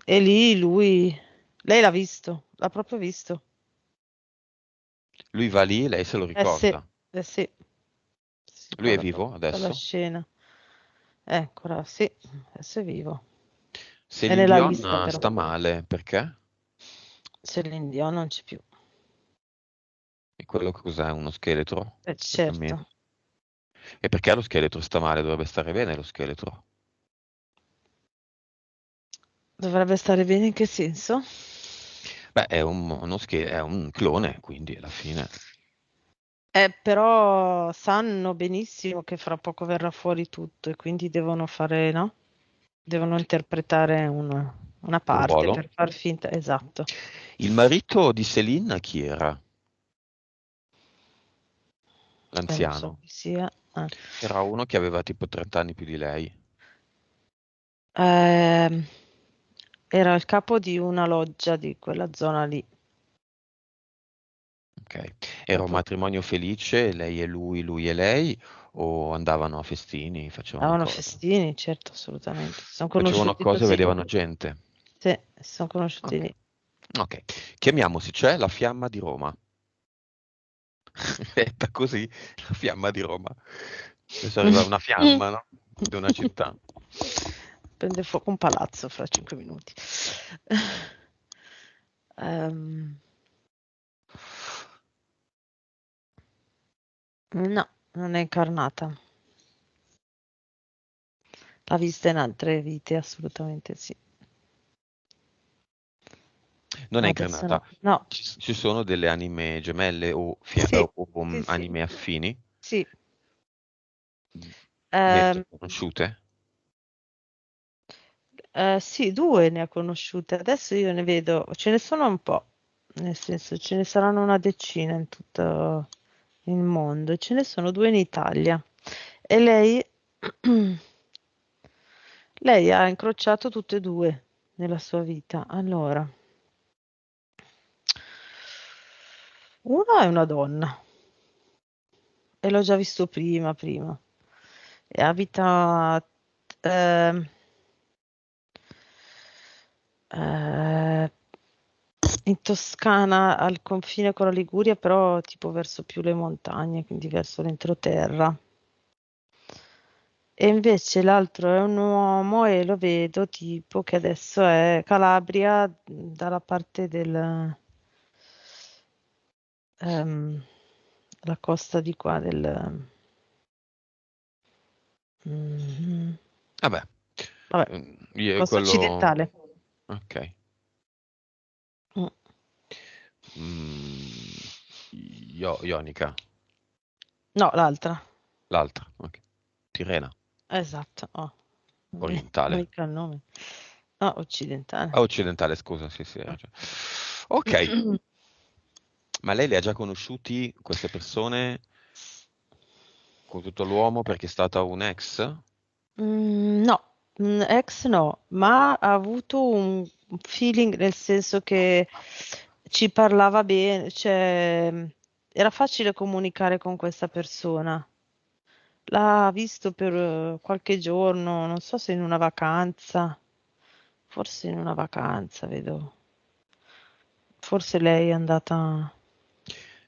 E lì lei l'ha visto, l'ha proprio visto. Lui va lì, lei se lo Eh sì, ricorda. sì, si Lui è ricorda vivo proprio tutta la adesso? scena. Ancora, sì, adesso è vivo. È Celine nella lista Dion però. sta male, perché? Celine Dion non c'è più. E quello cos'è? Uno scheletro? Che cammina. Certo. E perché lo scheletro sta male? Dovrebbe stare bene lo scheletro. Dovrebbe stare bene in che senso? Beh, è un clone, quindi alla fine. Però sanno benissimo che fra poco verrà fuori tutto e quindi devono fare, no? Devono interpretare una Un parte ruolo. per far finta, esatto. Il marito di Céline chi era? Non so L'anziano. chi sia. Era uno che aveva tipo 30 anni più di lei. Ehm, Era il capo di una loggia di quella zona lì. Ok. Era un Capo- matrimonio felice, lei e lui e lei, o andavano a festini, facevano Davano cose? festini, certo, assolutamente. Si sono Facevano conosciuti cose e così. vedevano gente. Sì, si sono conosciuti Ok. lì. Ok. Chiamiamoci, c'è la fiamma di Roma. Detta così, la fiamma di Roma. Adesso arriva una fiamma, no? Di una città. Prende fuoco un palazzo fra 5 minuti. Ehm, no, non è incarnata. L'ha vista in altre vite, assolutamente sì. Non è Ma adesso no. incarnata. No, Ci sono delle anime gemelle sì, o sì, sì, anime affini? sì. Ne hai già Ehm, conosciute? sì, due ne ho conosciute. Adesso io ne vedo, ce ne sono un po', nel senso ce ne saranno una decina in tutto il mondo. E ce ne sono due in Italia. E lei, lei ha incrociato tutte e due nella sua vita. Allora, una è una donna, e l'ho già visto prima. E abita ehm, eh, in Toscana al confine con la Liguria, però tipo verso più le montagne, quindi verso l'entroterra. E invece l'altro è un uomo e lo vedo tipo che adesso è Calabria dalla parte ehm, la costa di qua mm, Vabbè, vabbè, io costa quello. occidentale. Ok. Mm. Mm, Ionica, No, l'altra. l'altra. Ok. Tirrena, Esatto. Oh, orientale. mica il nome. No, occidentale. Ah, occidentale, scusa, sì, sì, hai ragione. Ok, ma lei le ha già conosciuti queste persone con tutto l'uomo perché è stata un ex? No, ex no, ma ha avuto un feeling nel senso che ci parlava bene, cioè era facile comunicare con questa persona. L'ha visto per qualche giorno, non so se in una vacanza, forse in una vacanza, vedo. Forse lei è andata.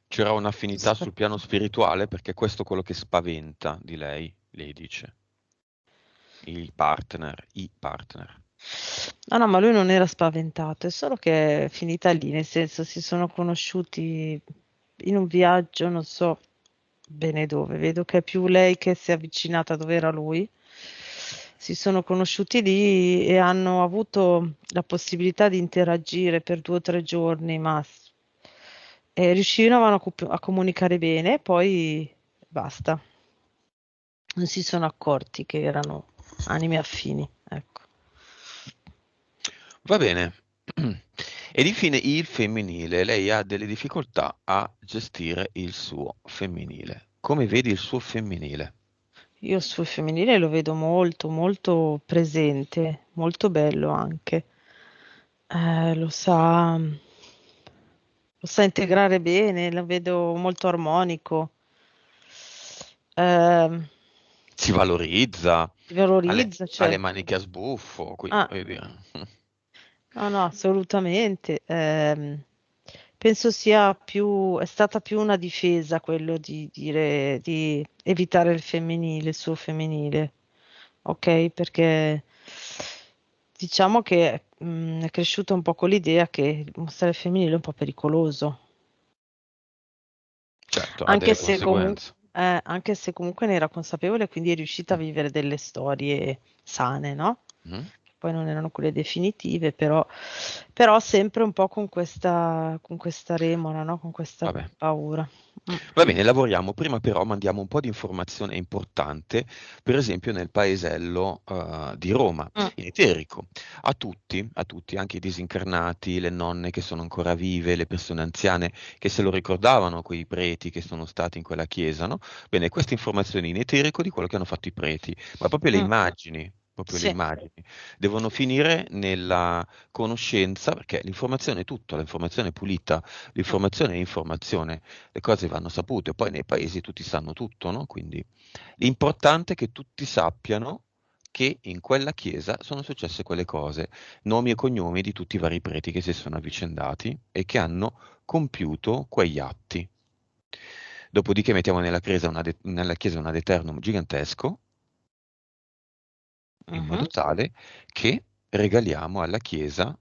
C'era un'affinità sul piano spirituale perché questo è quello che spaventa di lei dice. I partner. No, no, ma lui non era spaventato, è solo che è finita lì, nel senso si sono conosciuti in un viaggio, non so bene dove, vedo che è più lei che si è avvicinata dove era lui. Si sono conosciuti lì e hanno avuto la possibilità di interagire per 2 o 3 giorni, ma riuscivano a comunicare bene, poi basta. Non si sono accorti che erano anime affini, ecco. Va bene. Ed infine il femminile. Lei ha delle difficoltà a gestire il suo femminile. Come vedi il suo femminile? Io sul femminile lo vedo molto, molto presente, molto bello anche. Lo sa integrare bene, lo vedo molto armonico. Ehm, Si valorizza, Si ha valorizza, ha le cioè. maniche a sbuffo, quindi Ah, voglio dire. no, no, assolutamente. penso è stata più una difesa quello di dire, di evitare il femminile, il suo femminile, ok? Perché diciamo che è cresciuta un po' con l'idea che mostrare il femminile è un po' pericoloso. Certo, ha Anche delle se comunque, conseguenze. anche se comunque ne era consapevole, quindi è riuscita a vivere delle storie sane, no? Mhm. Che poi non erano quelle definitive, però sempre un po' con questa remora, no? Con questa Vabbè. paura. Mm. Va bene, lavoriamo. Prima però mandiamo un po' di informazione importante, per esempio nel paesello di Roma, Mm. in eterico, a tutti, anche i disincarnati, le nonne che sono ancora vive, le persone anziane che se lo ricordavano, quei preti che sono stati in quella chiesa, no? Bene, queste informazioni in eterico di quello che hanno fatto i preti, ma Mm. proprio le Sì. immagini, devono finire nella conoscenza, perché l'informazione è tutto, l'informazione è pulita, Mm. l'informazione è informazione, le cose vanno sapute, poi nei paesi tutti sanno tutto, no? Quindi l'importante è che tutti sappiano che in quella chiesa sono successe quelle cose, nomi e cognomi di tutti i vari preti che si sono avvicendati e che hanno compiuto quegli atti. Dopodiché mettiamo nella chiesa un ad eternum gigantesco, in Mhm. modo tale che regaliamo alla chiesa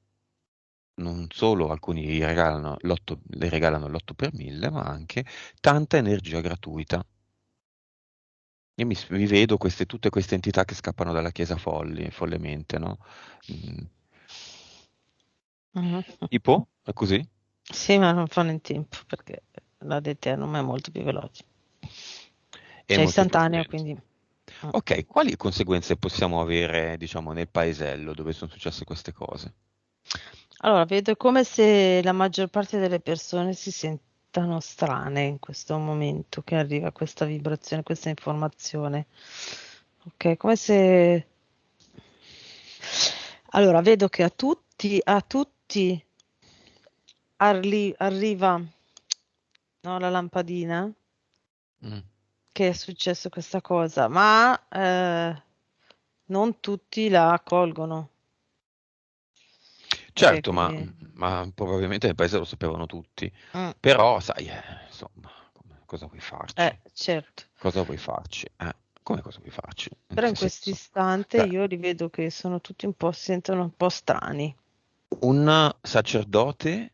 non solo alcuni le regalano l'8 per 1000, ma anche tanta energia gratuita. Io mi vedo tutte queste entità che scappano dalla chiesa follemente, no? Mm, Mhm. tipo? È così? Sì, ma non fanno in tempo perché la non è molto più veloce. È Cioè molto più istantaneo, lento. quindi. Mm. Ok, quali conseguenze possiamo avere, diciamo, nel paesello dove sono successe queste cose? Allora, vedo come se la maggior parte delle persone si sentano strane in questo momento che arriva questa vibrazione, questa informazione. Ok, come se... Allora, vedo che a tutti arriva, no, la lampadina Mm. che è successo questa cosa, ma non tutti la accolgono. Ok, Certo, quindi... ma probabilmente nel paese lo sapevano tutti. mm, Però, sai, insomma, cosa vuoi farci? certo. Cosa vuoi farci? Come cosa vuoi farci? In Però che in questo senso? istante Cioè, io li vedo che sono tutti un po', si sentono un po' strani. un sacerdote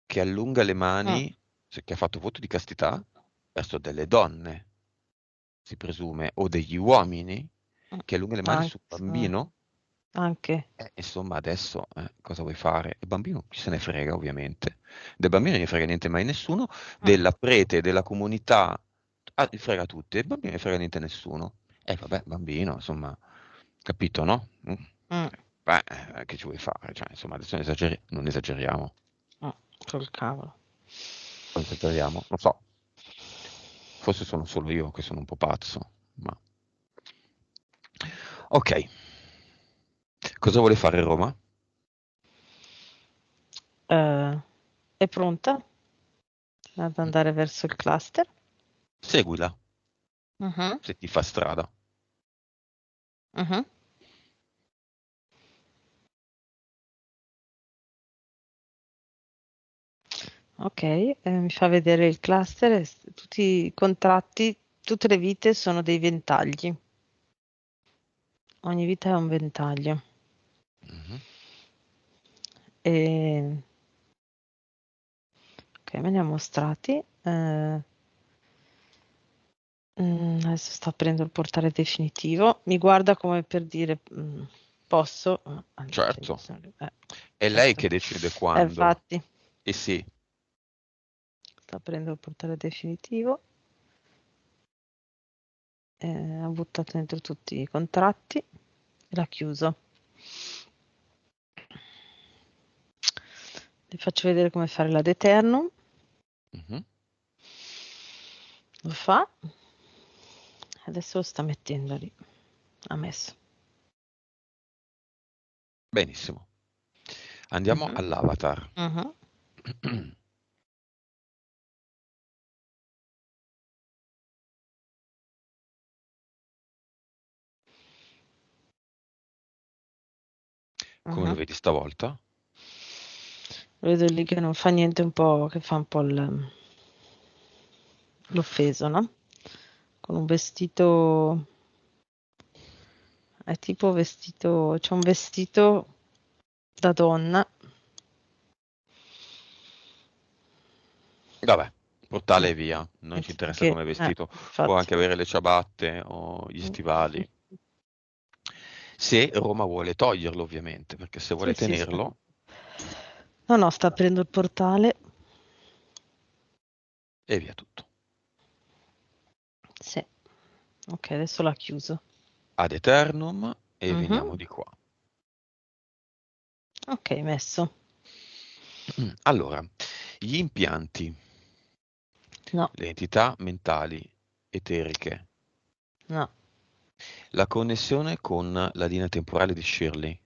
che allunga le Mm, mani, che ha fatto voto di castità, verso delle donne, si presume, o degli uomini, mm. che allunga le mani Anche, sul bambino, anche. insomma, adesso cosa vuoi fare? Il bambino chi se ne frega, ovviamente. Del bambino non ne frega niente mai nessuno, Mm, della prete, della comunità, gli frega tutti, il bambino non ne frega niente a nessuno. E vabbè, bambino, insomma, capito, no? Mm. mm, Beh, che ci vuoi fare? Cioè, insomma, adesso non esageriamo. mm. Col cavolo. Non esageriamo, non so, forse sono solo io che sono un po' pazzo, ma... Ok, cosa vuole fare Roma? Eh, è pronta ad andare verso il cluster? Seguila, Mhm, se ti fa strada. mhm. Ok, mi fa vedere il cluster, tutti i contratti, tutte le vite sono dei ventagli. Ogni vita è un ventaglio. Mhm. E, ok, me ne ha mostrati. Adesso sto aprendo il portale definitivo. Mi guarda come per dire, posso? Cioè, Certo, è lei certo. che decide quando. Infatti, E sì, sto aprendo il portale definitivo. Ha buttato dentro tutti i contratti e l'ha chiuso. Vi faccio vedere come fare la Eternum. mhm, Lo fa. Adesso lo sta mettendo lì. Ha messo. benissimo. Andiamo Mhm, all'avatar. mhm. Come lo Mhm. vedi stavolta? Lo vedo lì che non fa niente, un po', che fa un po' l'offeso, no? Con un vestito, è tipo vestito, c'è un vestito da donna. Vabbè, portale Mm. e via, non ci Mettiti interessa che, come è vestito, può infatti. anche avere le ciabatte o gli stivali. Se Roma vuole toglierlo, ovviamente, perché se Sì, vuole sì, sì. tenerlo, No, no, sta aprendo il portale. e via tutto. Sì. Ok, adesso l'ha chiuso. Ad eternum e veniamo Mhm. di qua. Ok, messo. Allora, gli impianti, No, le entità mentali eteriche, no, la connessione con la linea temporale di Shirley,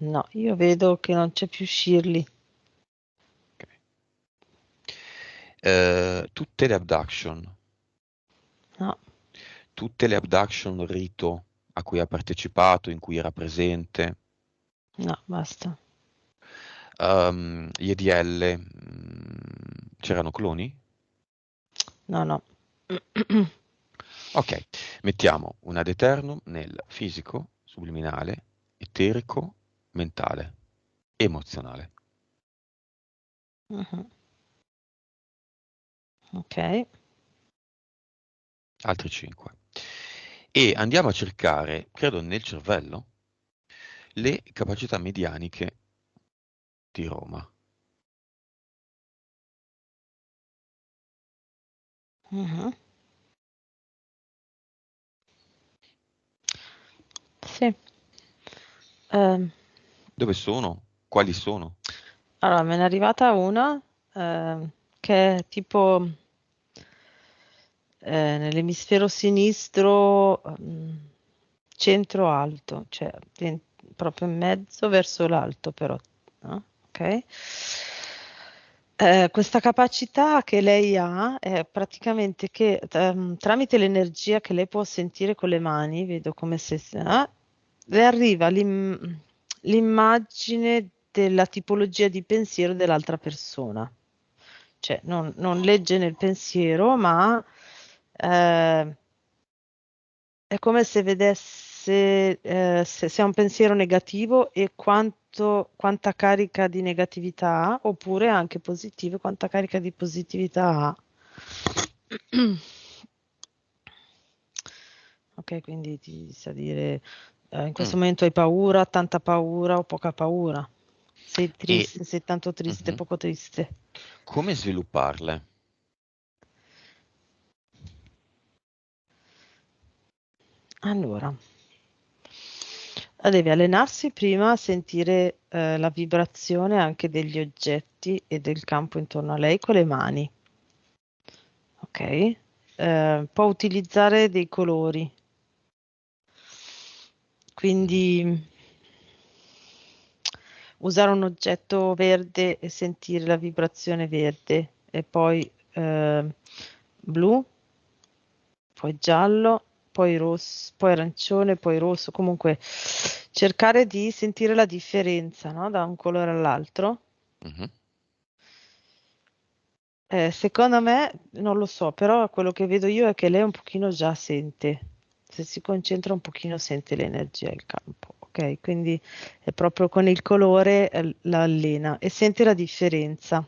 no. Io vedo che non c'è più Shirley. ok. Tutte le abduction, No, tutte le abduction rito a cui ha partecipato, in cui era presente, no, basta. gli EDL, c'erano cloni? No, no. Ok, mettiamo un ad eternum nel fisico, subliminale, eterico, mentale, emozionale. Mhm. Ok. Altri 5. E andiamo a cercare, credo nel cervello, le capacità medianiche di Roma. Mhm. Sì. Ehm, Dove sono? Quali sono? allora, me ne è arrivata una che è tipo nell'emisfero sinistro, centro-alto, cioè proprio in mezzo verso l'alto, però, no? Ok? Questa capacità che lei ha è praticamente che tramite l'energia che lei può sentire con le mani, vedo come se le arriva l'immagine della tipologia di pensiero dell'altra persona. Cioè, non legge nel pensiero, ma eh, è come se vedesse se ha un pensiero negativo e quanta carica di negatività ha, oppure anche positivo, e quanta carica di positività ha. Ok, quindi ti sa dire, in questo Mm. momento hai paura, tanta paura o poca paura. Sei E triste, sei tanto triste, mhm, poco triste. come svilupparle? Allora, deve allenarsi prima a sentire la vibrazione anche degli oggetti e del campo intorno a lei con le mani, ok? Può utilizzare dei colori, Mhm, quindi usare un oggetto verde e sentire la vibrazione verde, e poi blu, poi giallo, poi rosso, poi arancione, poi rosso, comunque cercare di sentire la differenza, no? Da un colore all'altro. mhm. Secondo me, non lo so, però quello che vedo io è che lei un pochino già sente, se si concentra un pochino sente l'energia del campo, ok? Quindi è proprio con il colore la allena e sente la differenza,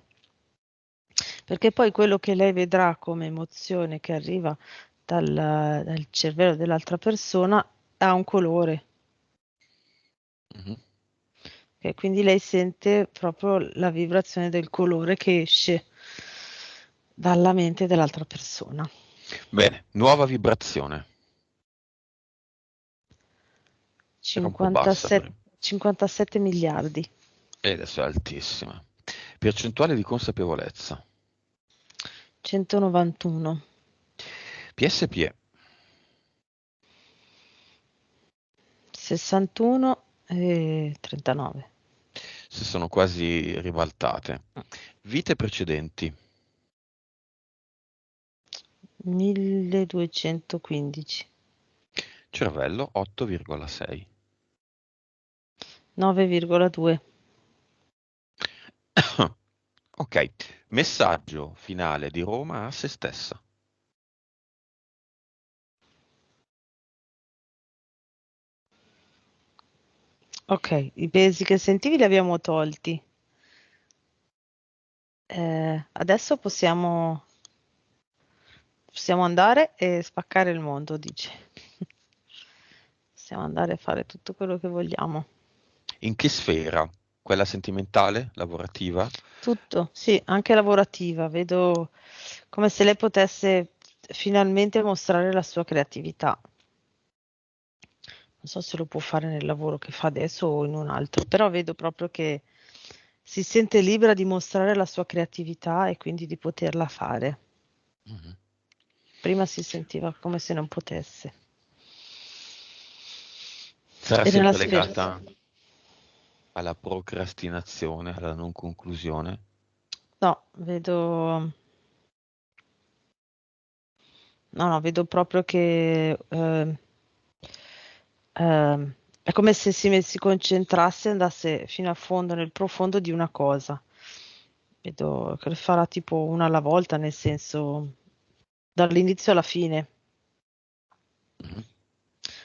perché poi quello che lei vedrà come emozione che arriva dal cervello dell'altra persona ha un colore, Mhm. ok? Quindi lei sente proprio la vibrazione del colore che esce dalla mente dell'altra persona. Bene, nuova vibrazione. Era un po' bassa 57, per... 57 miliardi, E adesso è altissima. Percentuale di consapevolezza. 191, PSPE. 61 e 39, Si sono quasi ribaltate. Vite precedenti. 1215, Cervello 8,6. 9,2. Ok, messaggio finale di Roma a se stessa. Ok, i pesi che sentivi li abbiamo tolti. Adesso possiamo andare e spaccare il mondo, dice. Possiamo andare a fare tutto quello che vogliamo. In che sfera? Quella sentimentale, lavorativa? Tutto, sì, anche lavorativa. Vedo come se lei potesse finalmente mostrare la sua creatività. Non so se lo può fare nel lavoro che fa adesso o in un altro, però vedo proprio che si sente libera di mostrare la sua creatività e quindi di poterla fare. Mhm. Prima si sentiva come se non potesse. Sarà E nella sempre sfera? legata alla procrastinazione, alla non conclusione? No, no, vedo proprio che è come se si concentrasse e andasse fino a fondo, nel profondo di una cosa. Vedo che lo farà tipo una alla volta, nel senso dall'inizio alla fine, Mhm.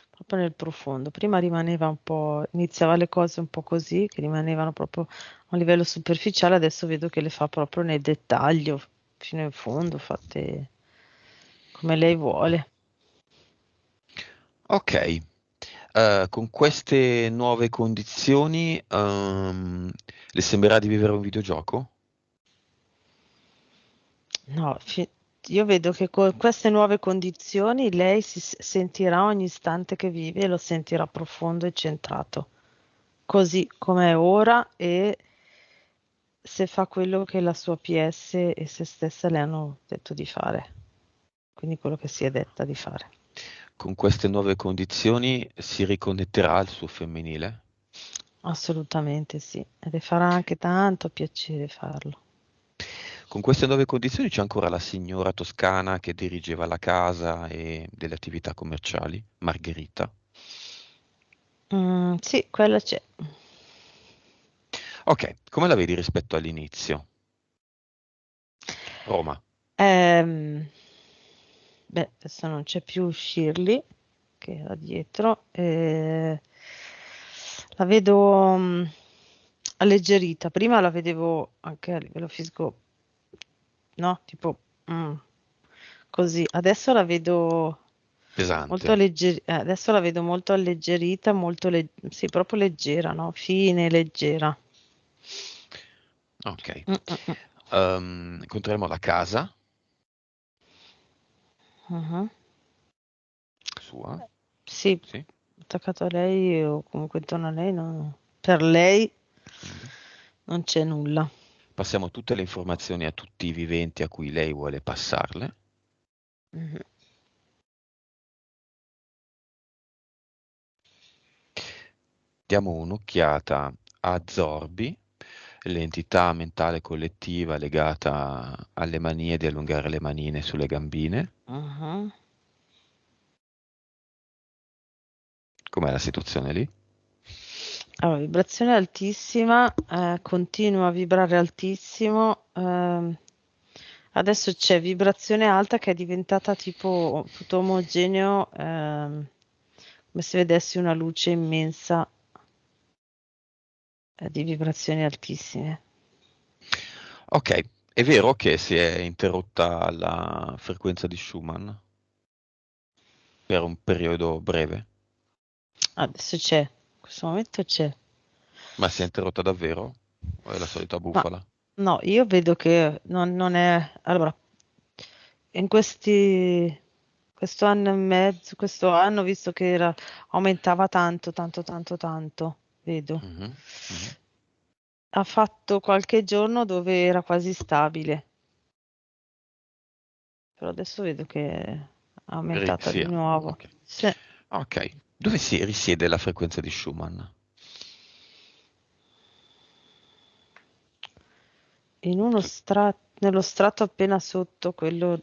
proprio nel profondo. Prima rimaneva un po', iniziava le cose un po' così, che rimanevano proprio a un livello superficiale, adesso vedo che le fa proprio nel dettaglio, fino in fondo, fatte come lei vuole. Ok, con queste nuove condizioni, le sembrerà di vivere un videogioco? No, io vedo che con queste nuove condizioni lei sentirà ogni istante che vive e lo sentirà profondo e centrato, così come è ora e se fa quello che la sua PS e se stessa le hanno detto di fare, quindi quello che si è detta di fare. Con queste nuove condizioni si riconnetterà al suo femminile? Assolutamente sì, e le farà anche tanto piacere farlo. Con queste nuove condizioni c'è ancora la signora toscana che dirigeva la casa e delle attività commerciali, Margherita. Sì, quella c'è. Ok, come la vedi rispetto all'inizio? Roma. Ehm, beh, adesso non c'è più Shirley che era dietro. La vedo alleggerita. Prima la vedevo anche a livello fisico, no? Tipo mm, così. Adesso la vedo molto Pesante. adesso la vedo molto alleggerita, sì, proprio leggera, no? Fine, leggera. Ok. Mm, mm, mm. Incontreremo la casa Mhm. sua, Sì, sì. attaccato a lei o comunque intorno a lei, per lei Mhm. non c'è nulla. Passiamo tutte le informazioni a tutti i viventi a cui lei vuole passarle. Mhm. Diamo un'occhiata a Zorbi, l'entità mentale collettiva legata alle manie di allungare le manine sulle gambine. Mhm. Com'è la situazione lì? Allora, vibrazione altissima, continua a vibrare altissimo. Adesso c'è vibrazione alta che è diventata tipo tutto omogeneo, come se vedessi una luce immensa, di vibrazioni altissime. Ok, è vero che si è interrotta la frequenza di Schumann per un periodo breve, Adesso c'è, in questo momento c'è. ma si è interrotta davvero? O è la solita Ma bufala? no, io vedo che non è. Allora, in questo anno e mezzo, questo anno, visto che aumentava tanto, tanto, tanto, tanto, vedo. Mhm, mhm. Ha fatto qualche giorno dove era quasi stabile, però adesso vedo che è aumentata Sì, di nuovo. ok. Sì. Ok, dove si risiede la frequenza di Schumann? Nello strato appena sotto quello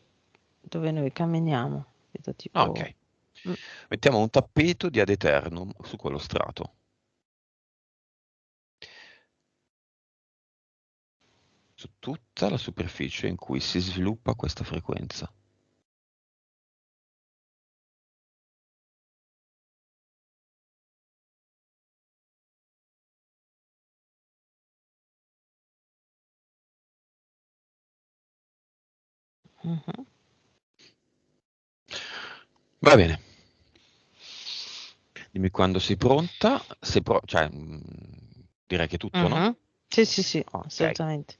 dove noi camminiamo. Vedo tipo. Ok, Mm, mettiamo un tappeto di Ad Eternum su quello strato. tutta la superficie in cui si sviluppa questa frequenza. Mhm. Va bene, dimmi quando sei pronta, cioè, direi che è tutto, no? Mhm. Sì, sì, sì, Ok. assolutamente.